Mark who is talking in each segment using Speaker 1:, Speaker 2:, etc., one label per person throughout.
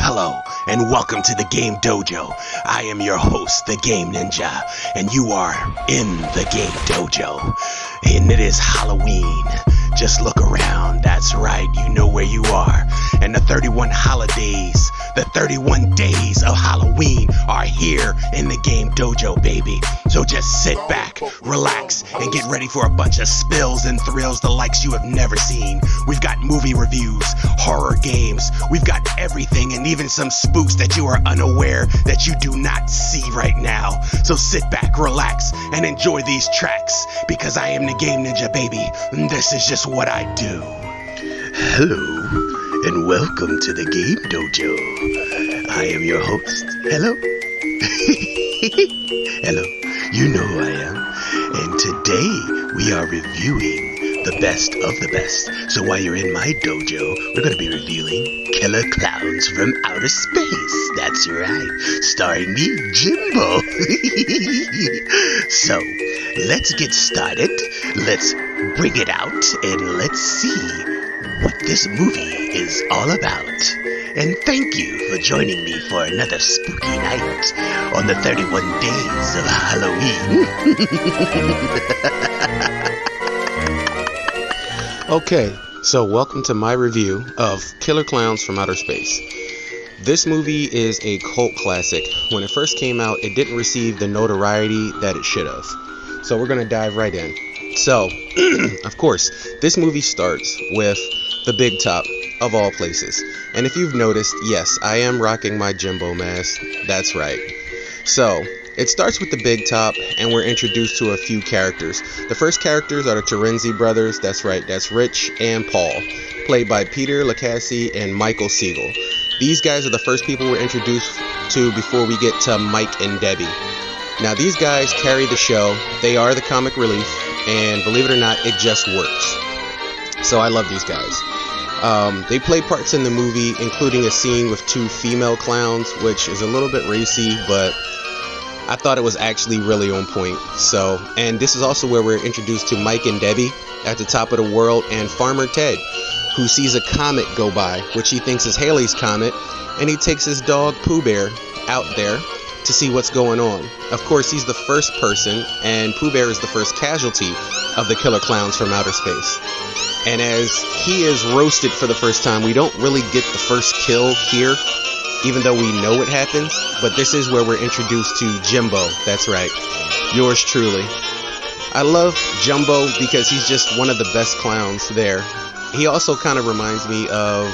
Speaker 1: Hello, and welcome to the Game Dojo. I am your host, the Game Ninja, and you are in the Game Dojo. And it is Halloween. Just look around, that's right, you know where you are. And the 31 holidays, the 31 days of Halloween are here in the Game Dojo, baby. So just sit back, relax, and get ready for a bunch of spills and thrills the likes you have never seen. We've got movie reviews, horror games, we've got everything, and even some spooks that you are unaware that you do not see right now. So sit back, relax, and enjoy these tracks, because I am the Game Ninja, baby, and this is just what I do. Hello, and welcome to the Game Dojo. I am your host. Hello. Hello, you know who I am. And today we are reviewing the best of the best. So while you're in my dojo, we're going to be reviewing Killer Klowns from Outer Space. That's right, starring me, Jimbo. So, let's get started. Let's bring it out and let's see what this movie is all about. And thank you for joining me for another spooky night on the 31 days of Halloween. Okay, so welcome to my review of Killer Klowns from Outer Space. This movie is a cult classic. When it first came out, it didn't receive the notoriety that it should have. So we're going to dive right in. So, of course, this movie starts with the big top of all places. And if you've noticed, yes, I am rocking my Jimbo mask. That's right. So, it starts with the big top, and we're introduced to a few characters. The first characters are the Chiodo Brothers. That's right, that's Rich and Paul, played by Peter Lacasse and Michael Siegel. These guys are the first people we're introduced to before we get to Mike and Debbie. Now, these guys carry the show. They are the comic relief, and believe it or not, it just works. So I love these guys. They play parts in the movie, including a scene with two female clowns, which is a little bit racy, but I thought it was actually really on point. So, and this is also where we're introduced to Mike and Debbie at the top of the world, and Farmer Ted, who sees a comet go by, which he thinks is Halley's Comet, and he takes his dog Pooh Bear out there to see what's going on. Of course, he's the first person, and Pooh Bear is the first casualty of the Killer Klowns from Outer Space. And as he is roasted for the first time, we don't really get the first kill here, even though we know it happens. But this is where we're introduced to Jimbo. That's right, yours truly. I love Jumbo because he's just one of the best clowns there. He also kind of reminds me of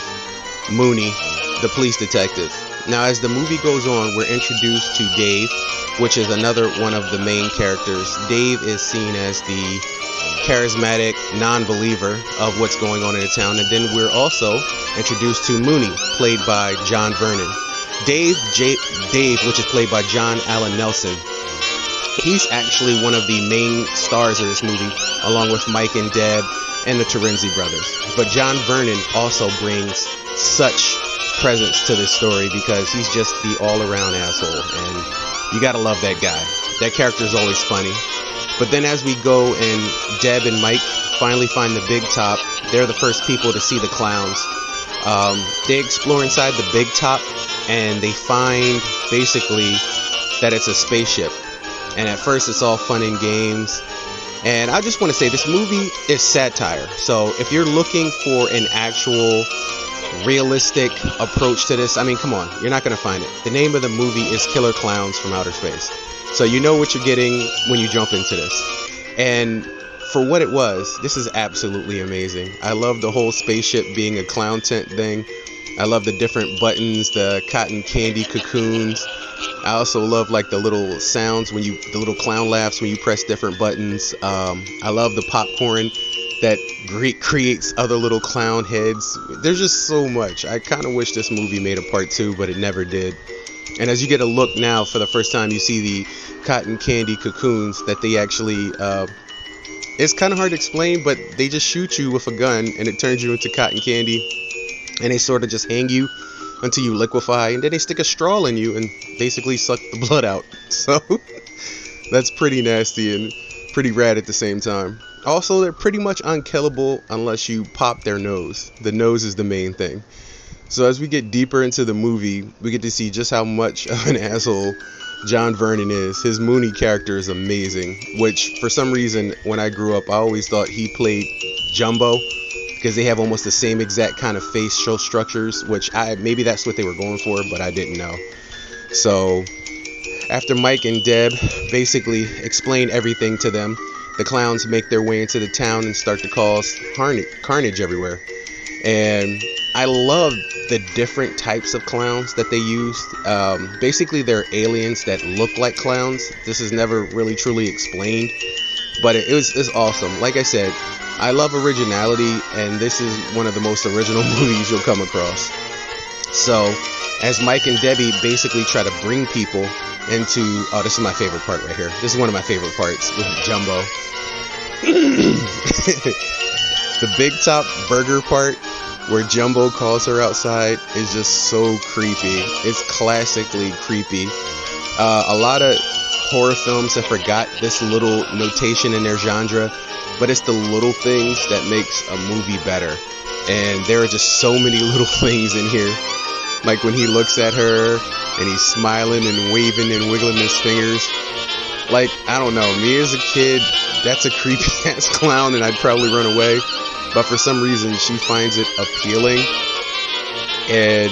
Speaker 1: Mooney, the police detective. Now, as the movie goes on, we're introduced to Dave, which is another one of the main characters. Dave is seen as the charismatic non-believer of what's going on in the town. And then we're also introduced to Mooney, played by John Vernon. Dave, which is played by John Allen Nelson. He's actually one of the main stars of this movie, along with Mike and Deb and the Chiodo Brothers. But John Vernon also brings such presence to this story because he's just the all-around asshole, and you gotta love that guy. That character is always funny. But then as we go and Deb and Mike finally find the big top, they're the first people to see the clowns. They explore inside the big top, and they find basically that it's a spaceship. And at first it's all fun and games. And I just want to say this movie is satire. So if you're looking for an actual realistic approach to this, I mean, come on, you're not going to find it. The name of the movie is Killer Klowns from Outer Space. So you know what you're getting when you jump into this. And for what it was, this is absolutely amazing. I love the whole spaceship being a clown tent thing. I love the different buttons, the cotton candy cocoons. I also love like the little sounds when the little clown laughs when you press different buttons. I love the popcorn that creates other little clown heads. There's just so much. I kind of wish this movie made a part 2, but it never did. And as you get a look now, for the first time, you see the cotton candy cocoons that they actually, it's kind of hard to explain, but they just shoot you with a gun and it turns you into cotton candy, and they sort of just hang you until you liquefy, and then they stick a straw in you and basically suck the blood out. So that's pretty nasty and pretty rad at the same time. Also, they're pretty much unkillable unless you pop their nose. The nose is the main thing. So as we get deeper into the movie, we get to see just how much of an asshole John Vernon is. His Mooney character is amazing, which for some reason when I grew up I always thought he played Jumbo, because they have almost the same exact kind of facial structures, which maybe that's what they were going for, but I didn't know. So after Mike and Deb basically explain everything to them, the clowns make their way into the town and start to cause carnage everywhere. And I love the different types of clowns that they used. Basically, they're aliens that look like clowns. This is never really truly explained, but it's awesome. Like I said, I love originality, and this is one of the most original movies you'll come across. So, as Mike and Debbie basically try to bring people into... Oh, this is my favorite part right here. This is one of my favorite parts with Jumbo. The Big Top Burger part, where Jumbo calls her outside, is just so creepy. It's classically creepy. A lot of horror films have forgot this little notation in their genre, but it's the little things that makes a movie better. And there are just so many little things in here. Like when he looks at her and he's smiling and waving and wiggling his fingers. Like, I don't know, me as a kid, that's a creepy ass clown and I'd probably run away. But for some reason, she finds it appealing. And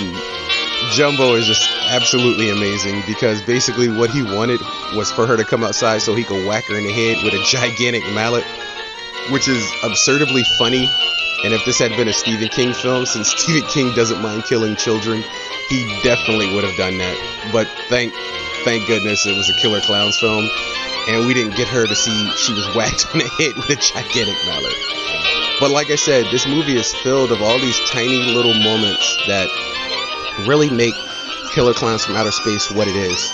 Speaker 1: Jumbo is just absolutely amazing, because basically what he wanted was for her to come outside so he could whack her in the head with a gigantic mallet, which is absurdly funny. And if this had been a Stephen King film, since Stephen King doesn't mind killing children, he definitely would have done that. But thank goodness it was a Killer Klowns film, and we didn't get her to see she was whacked on the head with a gigantic mallet. But like I said, this movie is filled of all these tiny little moments that really make Killer Klowns from Outer Space what it is.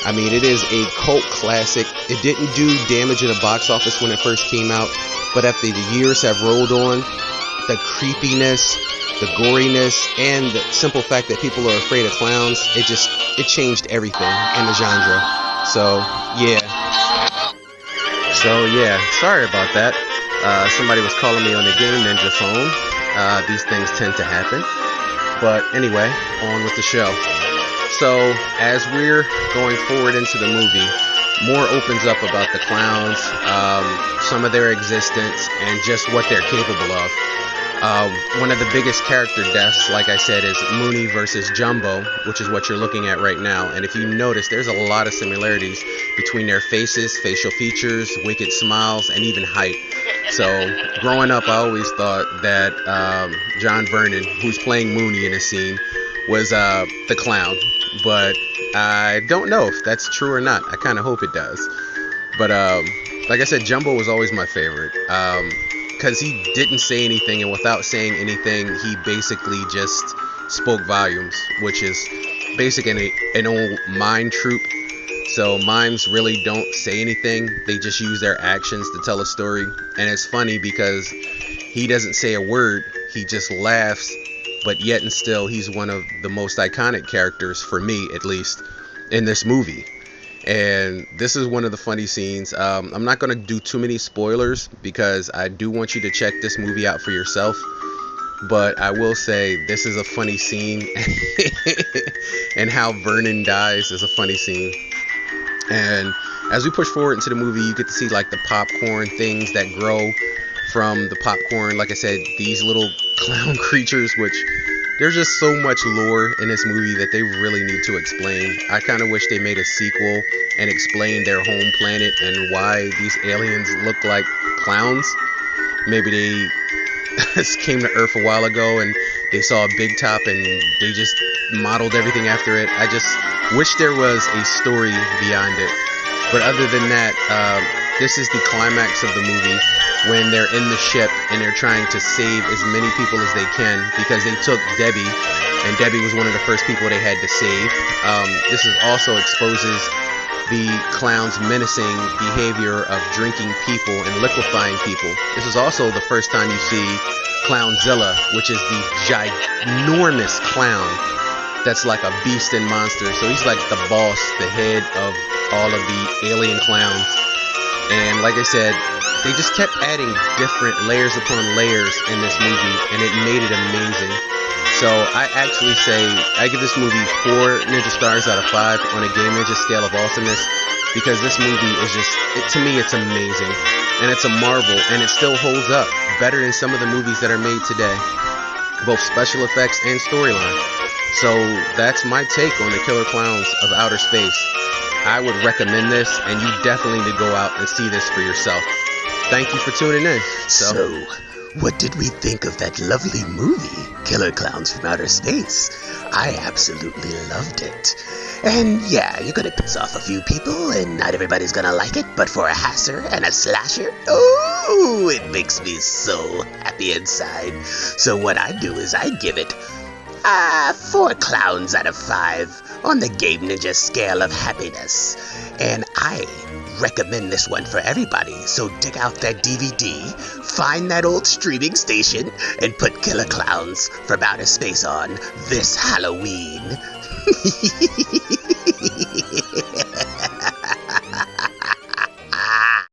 Speaker 1: I mean, it is a cult classic. It didn't do damage in the box office when it first came out, but after the years have rolled on, the creepiness, the goriness, and the simple fact that people are afraid of clowns, it changed everything in the genre. So yeah, sorry about that. Somebody was calling me on the Game Ninja phone. These things tend to happen. But anyway, on with the show. So, as we're going forward into the movie, more opens up about the clowns, some of their existence, and just what they're capable of. One of the biggest character deaths, like I said, is Mooney versus Jumbo, which is what you're looking at right now. And if you notice, there's a lot of similarities between their faces, facial features, wicked smiles, and even height. So, growing up, I always thought that John Vernon, who's playing Mooney in this scene, was the clown. But I don't know if that's true or not. I kind of hope it does. But like I said, Jumbo was always my favorite. Because he didn't say anything, and without saying anything, he basically just spoke volumes, which is basically an old mime troupe. So mimes really don't say anything, they just use their actions to tell a story. And it's funny because he doesn't say a word, he just laughs, but yet and still he's one of the most iconic characters, for me at least, in this movie. And this is one of the funny scenes. I'm not going to do too many spoilers because I do want you to check this movie out for yourself. But I will say this is a funny scene. And how Vernon dies is a funny scene. And as we push forward into the movie, you get to see like the popcorn things that grow from the popcorn. Like I said, these little clown creatures, which there's just so much lore in this movie that they really need to explain. I kind of wish they made a sequel and explained their home planet and why these aliens look like clowns. Maybe they came to Earth a while ago and they saw a big top and they just modeled everything after it. I just wish there was a story beyond it. But other than that, this is the climax of the movie when they're in the ship and they're trying to save as many people as they can, because they took Debbie, and Debbie was one of the first people they had to save. This is also exposes the clowns' menacing behavior of drinking people and liquefying people. This is also the first time you see Clownzilla, which is the ginormous clown that's like a beast and monster. So he's like the boss, the head of all of the alien clowns. And like I said, they just kept adding different layers upon layers in this movie, and it made it amazing. So I actually say I give this movie 4 ninja stars out of 5 on a Game Ninja scale of awesomeness, because this movie is just, to me, it's amazing, and it's a marvel, and it still holds up better than some of the movies that are made today, both special effects and storyline. So that's my take on the Killer Klowns of Outer Space. I would recommend this, and you definitely need to go out and see this for yourself. Thank you for tuning in.
Speaker 2: So, what did we think of that lovely movie, Killer Klowns from Outer Space? I absolutely loved it. And yeah, you're gonna piss off a few people, and not everybody's gonna like it, but for a hasser and a slasher, oh, it makes me so happy inside. So what I do is I give it 4 clowns out of 5 on the Game Ninja scale of happiness. And I recommend this one for everybody, so dig out that DVD, find that old streaming station, and put Killer Klowns from Outer Space on this Halloween.